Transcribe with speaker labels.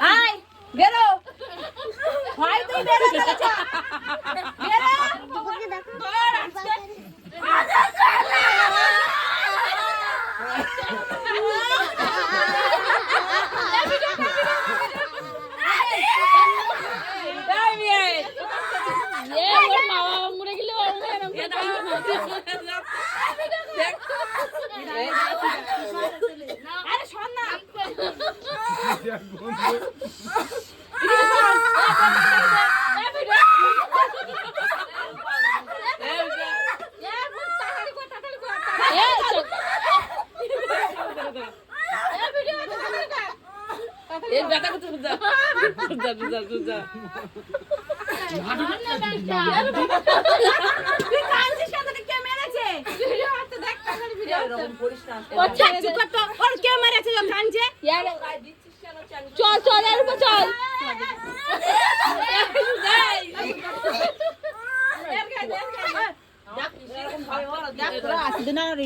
Speaker 1: আয় বেরো ভাই তুই বেরো বেরো ধর আজকে চল চল এর উপর চল